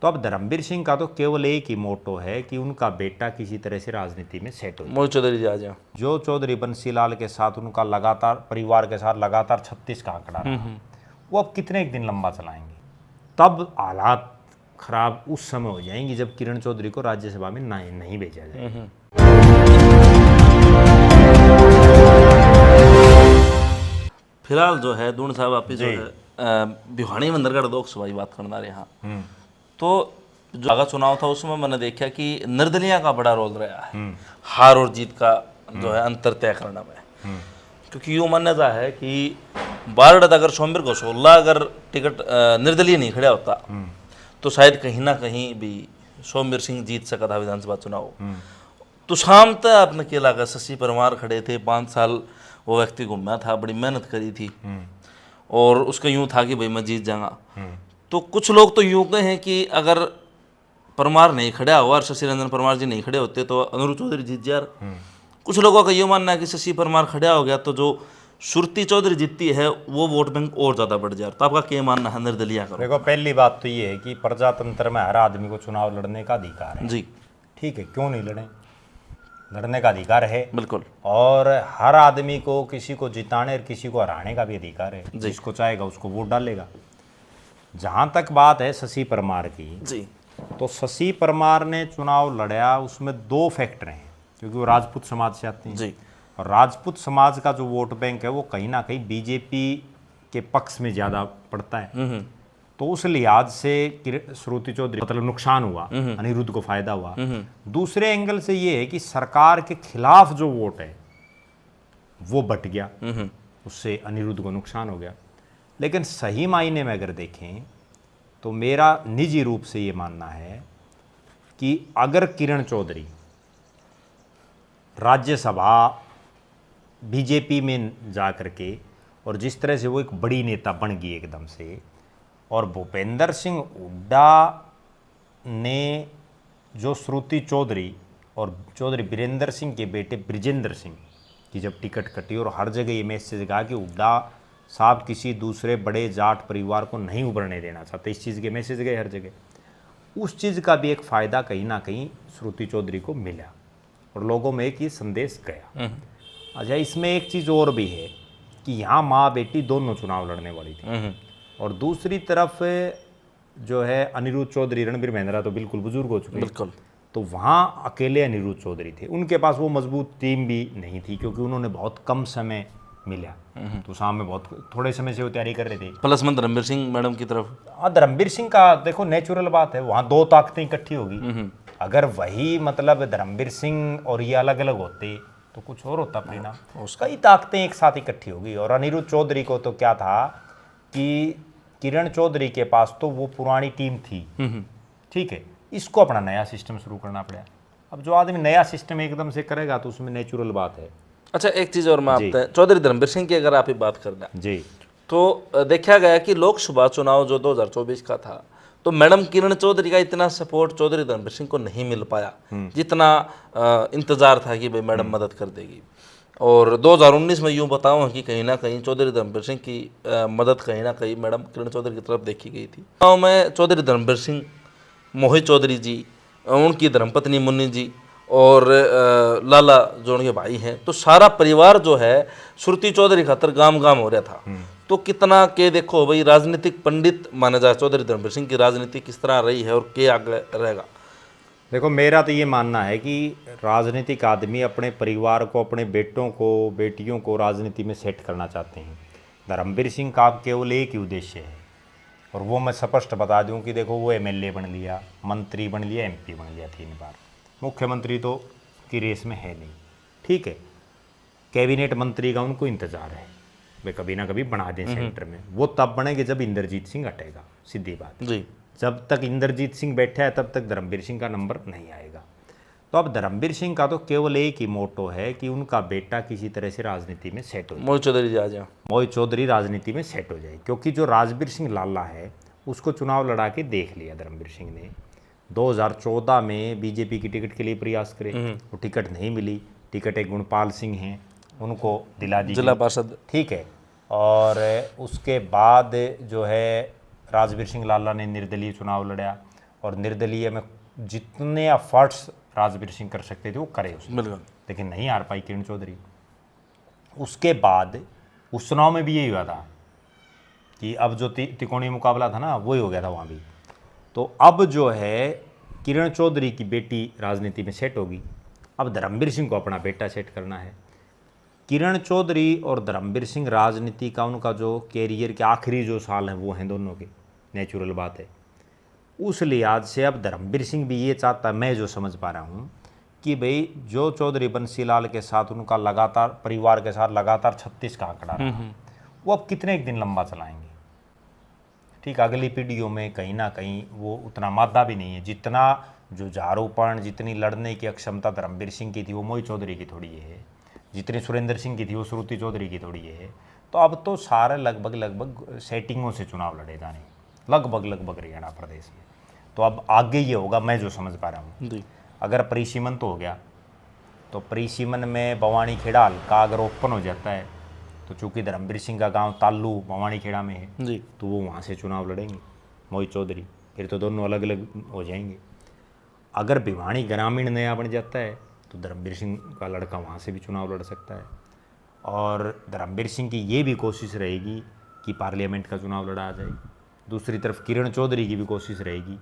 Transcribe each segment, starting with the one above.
तो अब धर्मवीर सिंह का तो केवल एक ही मोटो है कि उनका बेटा किसी तरह से राजनीति में सेट हो जाए। मोहित चौधरी जी आ जाए। जो चौधरी बंसीलाल के साथ उनका लगातार परिवार के साथ लगातार 36 का आंकड़ा रहा, वो अब कितने एक दिन लंबा चलाएंगे। तब हालात खराब उस समय हो जाएंगी जब किरण चौधरी को राज्यसभा में नहीं भेजा जाए। फिलहाल जो है दून साहब आप जो है भिवानी मंदरगढ़ लोकसभा की बात करना रहे। हाँ, तो जो आगा चुनाव था उसमें मैंने देखा कि निर्दलियां का बड़ा रोल रहा है हार और जीत का जो है अंतर तय करने में। क्योंकि यूँ मान्यता है कि बारड अगर सोमवीर घोषोल्ला अगर टिकट निर्दलीय नहीं खड़ा होता तो शायद कहीं ना कहीं भी सोमवीर सिंह जीत सका था विधानसभा चुनाव। तो शाम तक आपने क्या लगा, शशि परमार खड़े थे, 5 साल वो व्यक्ति घूमा था, बड़ी मेहनत करी थी और उसका यूं था कि भाई मैं जीत जाऊंगा। तो कुछ लोग तो यूं कहे कि अगर परमार नहीं खड़ा हुआ और शशि रंजन परमार जी नहीं खड़े होते तो अनिरुद्ध चौधरी जीत जा। कुछ लोगों का ये मानना है कि शशि परमार खड़ा हो गया तो जो सुरती चौधरी जीतती है वो वोट बैंक और ज़्यादा बढ़ जाए। तो आपका क्या मानना है निर्दलीय का? देखो, पहली बात तो ये है कि प्रजातंत्र में हर आदमी को चुनाव लड़ने का अधिकार है जी। ठीक है, क्यों नहीं लड़े, लड़ने का अधिकार है बिल्कुल। और हर आदमी को किसी को जिताने और किसी को हराने का भी अधिकार है। जिसको चाहेगा उसको वोट डालेगा। जहाँ तक बात है शशि परमार की जी, तो शशि परमार ने चुनाव लड़ा, उसमें 2 फैक्टर हैं क्योंकि वो राजपूत समाज से आते हैं जी। और राजपूत समाज का जो वोट बैंक है वो कहीं ना कहीं बीजेपी के पक्ष में ज़्यादा पड़ता है। तो उस लिहाज से श्रुति चौधरी मतलब नुकसान हुआ, अनिरुद्ध को फायदा हुआ। दूसरे एंगल से ये है कि सरकार के खिलाफ जो वोट है वो बट गया, उससे अनिरुद्ध को नुकसान हो गया। लेकिन सही मायने में अगर देखें तो मेरा निजी रूप से ये मानना है कि अगर किरण चौधरी राज्यसभा बीजेपी में जा करके और जिस तरह से वो एक बड़ी नेता बन गई एकदम से, और भूपेंद्र सिंह हुड्डा ने जो श्रुति चौधरी और चौधरी वीरेंद्र सिंह के बेटे ब्रिजेंद्र सिंह की जब टिकट कटी और हर जगह ये मैसेज कहा कि हुड्डा साहब किसी दूसरे बड़े जाट परिवार को नहीं उभरने देना चाहते, इस चीज़ के मैसेज गए हर जगह, उस चीज़ का भी एक फ़ायदा कहीं ना कहीं श्रुति चौधरी को मिला और लोगों में एक ये संदेश गया। अच्छा, इसमें एक चीज़ और भी है कि यहाँ माँ बेटी दोनों चुनाव लड़ने वाली थी और दूसरी तरफ जो है अनिरुद्ध चौधरी, रणबीर महिंद्रा तो बिल्कुल बुजुर्ग हो चुके हैं, तो वहाँ अकेले अनिरुद्ध चौधरी थे। उनके पास वो मजबूत टीम भी नहीं थी क्योंकि उन्होंने बहुत कम समय मिला, तो सामने बहुत थोड़े समय से वो तैयारी कर रहे थे। प्लस में धर्मवीर सिंह मैडम की तरफ, हाँ, धर्मवीर सिंह का देखो नेचुरल बात है, वहाँ 2 ताकतें इकट्ठी होगी। अगर वही मतलब धर्मवीर सिंह और ये अलग अलग होते तो कुछ और होता परिणाम। कई ताकतें एक साथ इकट्ठी होगी और अनिरुद्ध चौधरी को तो क्या था कि किरण चौधरी के पास तो वो पुरानी टीम थी, ठीक है, इसको अपना नया सिस्टम शुरू करना पड़ा। अब जो आदमी नया सिस्टम एकदम से करेगा तो उसमें नेचुरल बात है। अच्छा, एक चीज़ और मैं आपसे, चौधरी धर्मवीर सिंह की अगर आप बात करना जी, तो देखा गया कि लोकसभा चुनाव जो 2024 का था तो मैडम किरण चौधरी का इतना सपोर्ट चौधरी धर्मवीर सिंह को नहीं मिल पाया जितना इंतजार था कि भाई मैडम मदद कर देगी। और 2019 में यूँ बताऊँ कि कहीं ना कहीं चौधरी धर्मवीर सिंह की मदद कहीं ना कहीं मैडम किरण चौधरी की तरफ देखी गई थी। गाँव में चौधरी धर्मवीर सिंह, मोहित चौधरी जी, उनकी धर्मपत्नी मुन्नी जी और लाला जो उनके भाई हैं, तो सारा परिवार जो है श्रुति चौधरी खातर गाम गाम हो रहा था। तो कितना के देखो भाई राजनीतिक पंडित माना जाए चौधरी धर्मवीर सिंह की राजनीति किस तरह रही है और क्या आगे रहेगा। देखो, मेरा तो ये मानना है कि राजनीतिक आदमी अपने परिवार को, अपने बेटों को, बेटियों को राजनीति में सेट करना चाहते हैं। धर्मवीर सिंह का केवल एक ही उद्देश्य है और वो मैं स्पष्ट बता दूं कि देखो, वो एमएलए बन लिया, मंत्री बन लिया, एमपी बन लिया 3 बार, मुख्यमंत्री तो की रेस में है नहीं, ठीक है, कैबिनेट मंत्री का उनको इंतजार है, वे कभी ना कभी बना दें सेंटर में। वो तब बनेंगे जब इंद्रजीत सिंह हटेगा, सीधी बात जी। जब तक इंद्रजीत सिंह बैठा है तब तक धर्मवीर सिंह का नंबर नहीं आएगा। तो अब धर्मवीर सिंह का तो केवल एक ही मोटो है कि उनका बेटा किसी तरह से राजनीति में सेट हो जाए, मोहित चौधरी जी आ जाए, मोहित चौधरी राजनीति में सेट हो जाए। क्योंकि जो राजवीर सिंह लाला है उसको चुनाव लड़ा के देख लिया धर्मवीर सिंह ने। 2014 में बीजेपी की टिकट के लिए प्रयास करे, वो टिकट नहीं मिली, टिकट एक गुणपाल सिंह हैं उनको दिला दी जिला पार्षद, ठीक है। और उसके बाद जो है राजवीर सिंह लाला ने निर्दलीय चुनाव लड़ा और निर्दलीय में जितने एफर्ट्स राजवीर सिंह कर सकते थे वो करे उसने, बिल्कुल। लेकिन नहीं हार पाई किरण चौधरी। उसके बाद उस चुनाव में भी यही हुआ था कि अब जो तिकोणी मुकाबला था ना वही हो गया था वहाँ भी। तो अब जो है किरण चौधरी की बेटी राजनीति में सेट होगी, अब धर्मवीर सिंह को अपना बेटा सेट करना है। किरण चौधरी और धर्मवीर सिंह राजनीति का उनका जो कैरियर के आखिरी जो साल हैं वो हैं दोनों के, नेचुरल बात है। उस लिहाज से अब धर्मवीर सिंह भी ये चाहता है, मैं जो समझ पा रहा हूँ, कि भाई जो चौधरी बंसीलाल के साथ उनका लगातार परिवार के साथ लगातार 36 का आंकड़ा रहा, वो अब कितने एक दिन लंबा चलाएंगे। ठीक, अगली पीढ़ियों में कहीं ना कहीं वो उतना मादा भी नहीं है जितना जो झारूपन, जितनी लड़ने की अक्षमता धर्मवीर सिंह की थी वो मोहित चौधरी की थोड़ी है, जितनी सुरेंद्र सिंह की थी वो श्रुति चौधरी की थोड़ी है। तो अब तो सारे लगभग सेटिंगों से चुनाव लड़े जाने, लगभग हरियाणा प्रदेश में। तो अब आगे ये होगा, मैं जो समझ पा रहा हूँ, अगर परिसीमन तो हो गया, तो परिसीमन में भवानी खेड़ा हल्का अगर ओपन हो जाता है, तो चूंकि धर्मवीर सिंह का गांव तालू भवानी खेड़ा में है जी, तो वो वहाँ से चुनाव लड़ेंगे मोहित चौधरी, फिर तो दोनों अलग अलग हो जाएंगे। अगर भिवानी ग्रामीण नया बन जाता है तो धर्मवीर सिंह का लड़का वहाँ से भी चुनाव लड़ सकता है। और धर्मवीर सिंह की ये भी कोशिश रहेगी कि पार्लियामेंट का चुनाव लड़ा जाए, दूसरी तरफ किरण चौधरी की भी कोशिश रहेगी।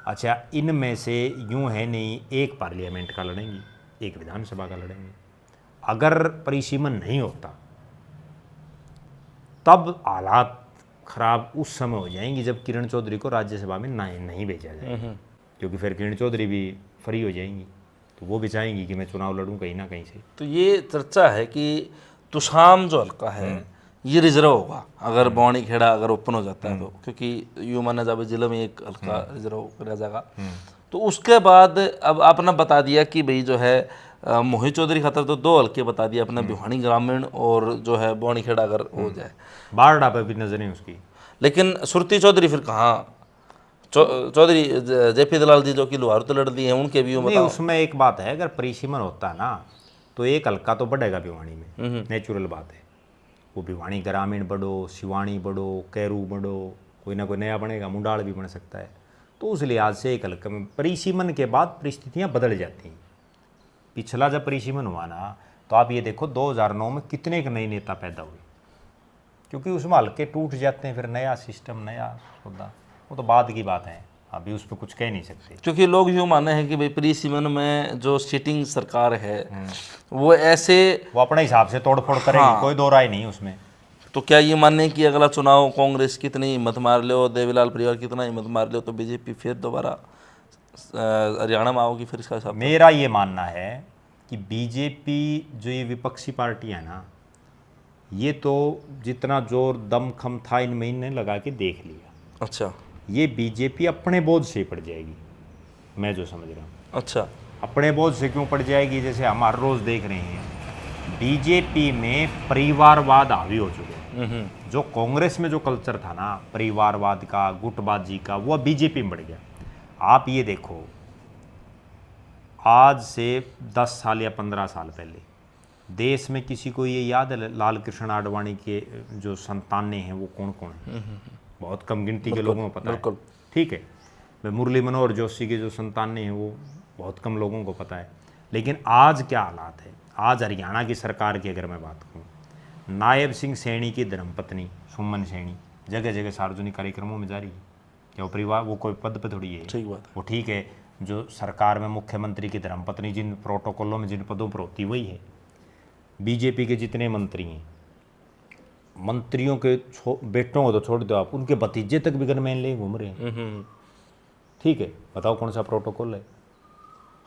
अच्छा, इनमें से यूँ है नहीं, एक पार्लियामेंट का लड़ेंगी, एक विधानसभा का लड़ेंगे। अगर परिसीमन नहीं होता तब हालात खराब उस समय हो जाएंगी जब किरण चौधरी को राज्यसभा में नहीं भेजा जाए, क्योंकि फिर किरण चौधरी भी फ्री हो जाएंगी, तो वो भी चाहेंगी कि मैं चुनाव लड़ूं कहीं ना कहीं से। तो ये चर्चा है कि तुषाम जो हल्का है ये रिजर्व होगा अगर बवानी खेड़ा अगर ओपन हो जाता है तो, क्योंकि यूं माना जाए जिले में एक हल्का रिजर्व रह जाएगा। तो उसके बाद अब आपने बता दिया कि भाई जो है मोहित चौधरी खातर तो 2 हल्के बता दिए अपना, भिवानी ग्रामीण और जो है बवानी खेड़ा अगर हो जाए, बारडा पे भी नजर नहीं उसकी। लेकिन सुरती चौधरी फिर कहाँ, चौधरी जेपी दलाल जी जो कि लोहार तो लड़ दिए हैं उनके भी नहीं, उसमें एक बात है, अगर परिसीमन होता है ना तो एक हल्का तो बढ़ेगा भिवानी में, नेचुरल बात है। वो भिवानी ग्रामीण बढ़ो, शिवानी बढ़ो, कैरू बढ़ो, कोई ना कोई नया बनेगा, मुंडाल भी बन सकता है। तो उस लिहाज से एक हल्का में परिसीमन के बाद परिस्थितियाँ बदल जाती हैं। पिछला जब परिसीमन हुआ ना तो आप ये देखो 2009 में कितने के नए नेता पैदा हुए, क्योंकि उसमें हल्के टूट जाते हैं, फिर नया सिस्टम नया सौदा, वो तो बाद की बात है, अभी उस पर कुछ कह नहीं सकते। क्योंकि लोग यूँ माने हैं कि भाई प्री सीमन में जो सिटिंग सरकार है वो ऐसे वो अपने हिसाब से तोड़ फोड़ करेगी, कोई दो राय नहीं उसमें। तो क्या ये मानने कि अगला चुनाव कांग्रेस कितनी हिम्मत मार लो, देवीलाल परिवार कितना हिम्मत मार लो, तो बीजेपी फिर दोबारा हरियाणा में आओगी फिर इसका हिसाब? मेरा ये मानना है कि बीजेपी जो ये विपक्षी पार्टी है ना, ये तो जितना जोर दम खम था इन महीने लगा के देख लिया। अच्छा, ये बीजेपी अपने बोझ से ही पड़ जाएगी, मैं जो समझ रहा हूँ। अच्छा, अपने बोझ से क्यों पड़ जाएगी? जैसे हम हर रोज़ देख रहे हैं बीजेपी में परिवारवाद हावी हो चुके हैं। जो कांग्रेस में जो कल्चर था ना परिवारवाद का, गुटबाजी का, वो बीजेपी में बढ़ गया। आप ये देखो, आज से 10 साल या 15 साल पहले देश में किसी को ये याद है लाल कृष्ण आडवाणी के जो संतानें हैं वो कौन कौन है? बहुत कम गिनती के लोगों को पता है। ठीक है, मैं मुरली मनोहर जोशी के जो संतानें हैं वो बहुत कम लोगों को पता है। लेकिन आज क्या हालात है, आज हरियाणा की सरकार की अगर मैं बात करूँ, नायब सिंह सैनी की धर्मपत्नी सुमन सैनी जगह जगह सार्वजनिक कार्यक्रमों में जा रही है। क्या वो परिवार, वो कोई पद पे थोड़ी है, ठीक बात है। वो ठीक है, जो सरकार में मुख्यमंत्री की धर्मपत्नी जिन प्रोटोकॉलों में जिन पदों पर होती वही है। बीजेपी के जितने मंत्री हैं, मंत्रियों के बेटों को तो छोड़ दो आप, उनके भतीजे तक भी गनमैन ले घूम रहे हैं। ठीक है, बताओ कौन सा प्रोटोकॉल है?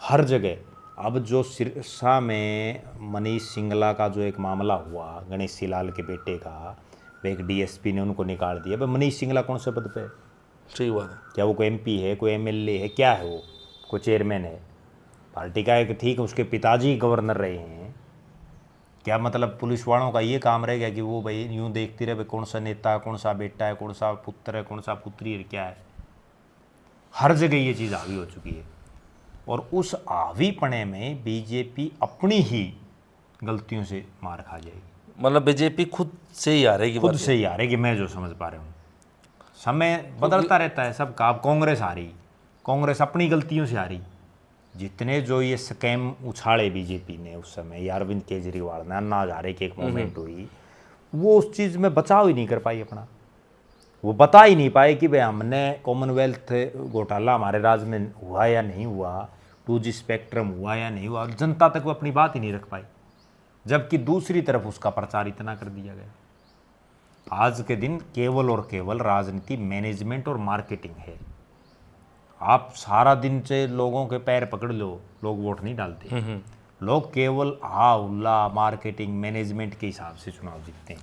हर जगह। अब जो सिरसा में मनीष सिंगला का जो एक मामला हुआ, गणेश सिलाल के बेटे का, एक डीएसपी ने उनको निकाल दिया। भाई मनीष सिंगला कौन से पद पे है? ठीक बात है। क्या वो कोई एमपी है, कोई एमएलए है, क्या है वो? कोई चेयरमैन है पार्टी का? एक ठीक है, उसके पिताजी गवर्नर रहे हैं। क्या मतलब पुलिस वालों का ये काम रह गया कि वो भाई यूँ देखती रहे भाई कौन सा नेता, कौन सा बेटा है, कौन सा पुत्र है, कौन सा पुत्री है, क्या है? हर जगह ये चीज़ हावी हो चुकी है। और उस हावीपने में बीजेपी अपनी ही गलतियों से मार खा जाएगी। मतलब बीजेपी खुद से ही हारेगी, खुद से ही हारेगी, मैं जो समझ पा रहा हूँ। समय बदलता रहता है सबका। अब कांग्रेस हारी, कांग्रेस अपनी गलतियों से हारी। जितने जो ये स्कैम उछाले बीजेपी ने उस समय, या अरविंद केजरीवाल ने, अन्ना हजारे की एक मूवमेंट हुई, वो उस चीज़ में बचाव ही नहीं कर पाई अपना। वो बता ही नहीं पाए कि भाई हमने कॉमनवेल्थ घोटाला हमारे राज्य में हुआ या नहीं हुआ, 2G स्पेक्ट्रम हुआ या नहीं हुआ, जनता तक वो अपनी बात ही नहीं रख पाई। जबकि दूसरी तरफ उसका प्रचार इतना कर दिया गया। आज के दिन केवल और केवल राजनीति, मैनेजमेंट और मार्केटिंग है। आप सारा दिन से लोगों के पैर पकड़ लो, लोग वोट नहीं डालते। लोग केवल हा हुल्ला, मार्केटिंग, मैनेजमेंट के हिसाब से चुनाव जीतते हैं।